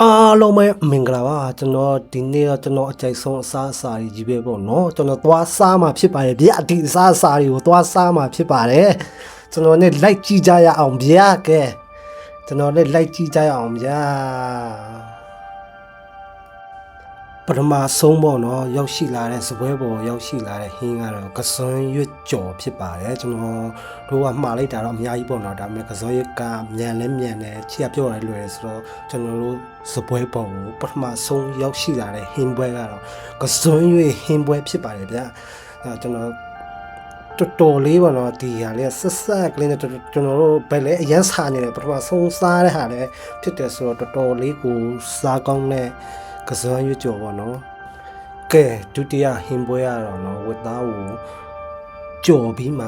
အားလုံးပဲမင်္ဂလာပါကျွန်တော်ဒီနေ့တော့ကျွန်တော်အကြိုက်ဆုံးအစားအစာတွေကြီးပဲပေါ့နော်ကျွန်တော်သွားစားမှာဖြစ်ပါတယ်ဗျာဒီအစားအစာတွေကိုသွားစားမှာဖြစ်ပါတယ်ကျွန်တော်နဲ့လိုက်ကြည့်ကြရအောင်ဗျာကဲကျွန်တော်နဲ့လိုက်ကြည့်ကြရအောင်ဗျာပထမဆုံးပေါ့နော်ရောက်ရှိလာတဲ့စပွဲပေါ်ရောက်ရှိလာတဲ့ဟင်းကတော့ကစွန်းရွတ်ကြော်ဖြစ်ပါတယ်ကျွန်တော်တို့ကမှားလိုက်တာတော့အများကြီးပေါ့နော်ဒါပေမဲ့ကစွန်းရွက်ကမြန်လဲမြန်တယ်ချီကပြောရတယ်လွယ်တယ်ဆိုတော့ကျွန်တော်တို့စပွဲပေါ်ကိုပထမဆုံးရောက်ရှိလာတဲ့ဟင်းပွဲကတော့ကစွန်းရွက်ဟင်းပွဲဖြစ်ပါတယ်ဗျာကျွန်တော်တော်တော်လေးပေါ့နော်ဒီဟာလေးဆက်ဆက်ကလေးနဲ့ကျွန်တော်တို့ဘယ်လဲအရန်စားနေတယ်ပထမဆုံးစားတဲ့ဟာလည်းဖြစ်တယ်ဆိုတော့တော်တော်လေးကိုစားကောင်းတဲ့ကစားရွကြော်ပေါ့နော်ကဲဒုတိယဟင်းပွဲရတော့နော်ဝတ်သားကိုကြော်ပြီးမှ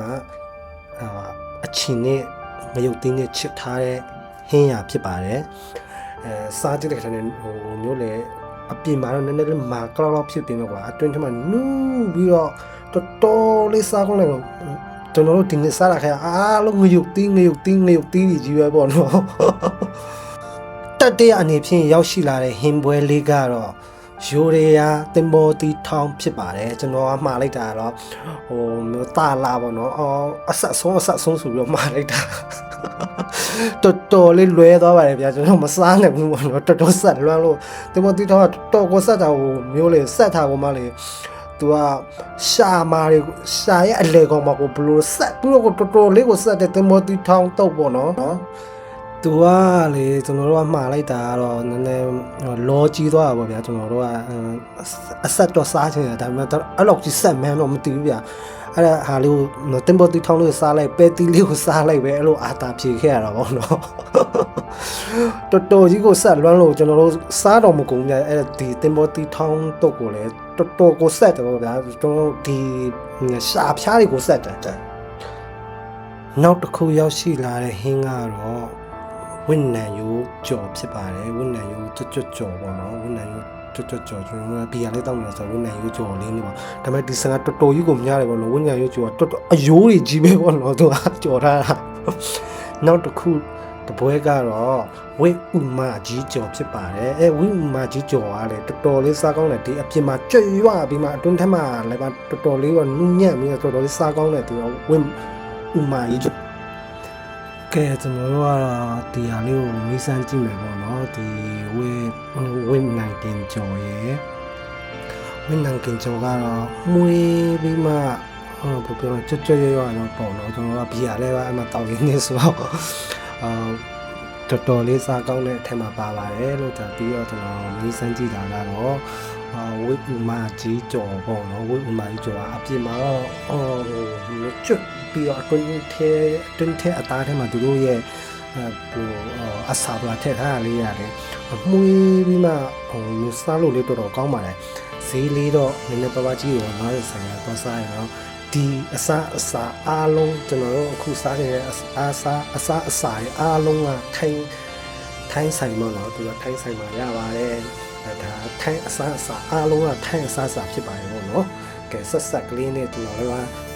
အချင်းနဲ့မယုတ်တင်းနဲ့ချစ်ထားတဲ့ဟင်းရဖြစ်ပါတယ်စားကြည့်တဲ့ခါနဲ့ဟိုမျိုးလေအပြင်မှာတော့နည်းနည်းလေးမာကလောက်ဖြစ်ပြီးတော့ကွာအတွင်းထဲမှာနူးပြီးတော့တော်တော်လေးစားကောင်းတယ်ကျွန်တော်တို့ဒီနေ့စားတာခဲအားလုံးငရုတ်တင်းကြီးပဲပေါ့နော်တတိယအနေဖြင့်ရောက်ရှိလာတဲ့ဟင်းပွဲလေးကတော့ရိုးရယာတင်ဘောတီထောင်းဖြစ်ပါတယ်ကျွန်တော်ကမှားလိုက်တာတော့ဟိုမျိုးတာလာပေါ့နော်အဆက်ဆုံးဆိုပြီးတော့မှားလိုက်တာတော်တော်လေးလွဲသွားပါတယ်ဗျာကျွန်တော်မစားနိုင်ဘူးပေါ့နော်တော်တော်ဆက်လွမ်းလို့တင်ဘောတီထောင်းကတော်ကိုဆက်တာဟိုမျိုးလေဆက်ထားပေါ်မှလေသူကရှာမာတွေရှာရဲ့အလေကောင်မှာကိုဘလို့ဆက်ပြီးတော့တော်တော်လေးကိုဆက်တဲ့တင်ဘောတီထောင်းတော့ပေါ့နော်သူကလေကျွန်တော်တို့ကမှားလိုက်တာကတော့နည်းနည်းလောကြီးသွားတာပေါ့ဗျာကျွန်တော်တို့ကအဆက်တော့စားချင်တယ်ဒါပေမဲ့အဲ့လောက်ကြီးဆက်မှန်းတော့မသိဘူးဗျာအဲ့ဒါဟာလေးကိုတင်ပေါ်တီထောင်းလေးကိုစားလိုက်ပဲတီလေးကိုစားလိုက်ပဲအဲ့လိုအာတာဖြေခဲ့ရတာပေါ့နော်တော်တော်ကြီးကိုဆက်လွမ်းလို့ကျွန်တော်တို့စားတော့မကုန်ဗျာအဲ့ဒီတင်ပေါ်တီထောင်းတုတ်ကိုလေတော်တော်ကိုဆက်တယ်ပေါ့ဗျာကျွန်တော်ဒီရှာဖျားတွေကိုဆက်တယ်နောက်တစ်ခုရောက်ရှိလာတဲ့ဟင်းကတော့ဝိနံယိုကြော်ဖြစ်ပါတယ်ဝိနံယိုကျွတ်ကြော်ပေါ့နော်ဝိနံယိုကျွတ်ကြော်ကျွန်တော်တို့ဘီယာလေးတောင်းနေဆိုဝိနံယိုကြော်လေးနေပါဒါပေမဲ့ဒီစံကတော်တော်ကြီးကိုများတယ်ပေါ့နော်ဝိနံယိုကြော်တော်တော်အယိုးတွေကြီးပဲပေါ့နော်သူကကြော်ထားတာနောက်တစ်ခုတပွဲကတော့ဝိဥမာကြီးကြော်ဖြစ်ပါတယ်ဝိဥမာကြီးကြော်ကလည်းတော်တော်လေးစားကောင်းတယ်ဒီအပြင်မှာကြွရွပြီးမှအတွင်းထက်မှာလည်းတော်တော်လေးကနူးညံ့ပြီးတော့တော်တော်လေးစားကောင်းတယ်ဒီဝိဥမာကြီးကဲကျွန်တော်တို့ကတော့ဒီဟာလေးကိုမီးစမ်းကြည့်မယ်ပေါ့နော်ဒီဝင်းနိုင်ကင်ကျော်ရဲ့ဝင်းနိုင်ကင်ကျော်ကတော့မွေးပြီးမှဘယ်ပြောလဲကြွကြွရွတော့ပေါ့နော်ကျွန်တော်ကဘီယာလေးပါအမှတောက်ရင်းနေဆိုတော့တော်တော်လေးစားကောင်းတဲ့အထက်မှာပါပါတယ်လို့ဒါပြီးတော့ကျွန်တော်မီးစမ်းကြည့်တာကတော့ဝိဥမာကြီးကျော်ပေါ့နော်ဝိဥမာကြီးကျော်ကအပြင်မှာတော့ကျွတ်ပြီးတော့အတွင်းထဲအသားထဲမှာသူတို့ရဲ့အစာပလာထည့်ထားတာလေးရတယ်မှုေးပြီးမှမျိုးစားလို့လေးတော်တော်ကောင်းပါတယ်ဈေးလေးတော့နည်းနည်းပါးပါးကြီးရော90ဆိုင်တော့စားရတော့ဒီအစာအားလုံးကျွန်တော်တို့အခုစားနေတဲ့အစာအားလုံးကထိုင်းဆိုင်မှာတော့သူကထိုင်းဆိုင်မှာရပါတယ်ဒါထိုင်းအစာအားလုံးကထိုင်းအစာဖြစ်ပါတယ်ပေါ့နော်ကဲဆက်ကလေးနဲ့ကျွန်တော်လည်း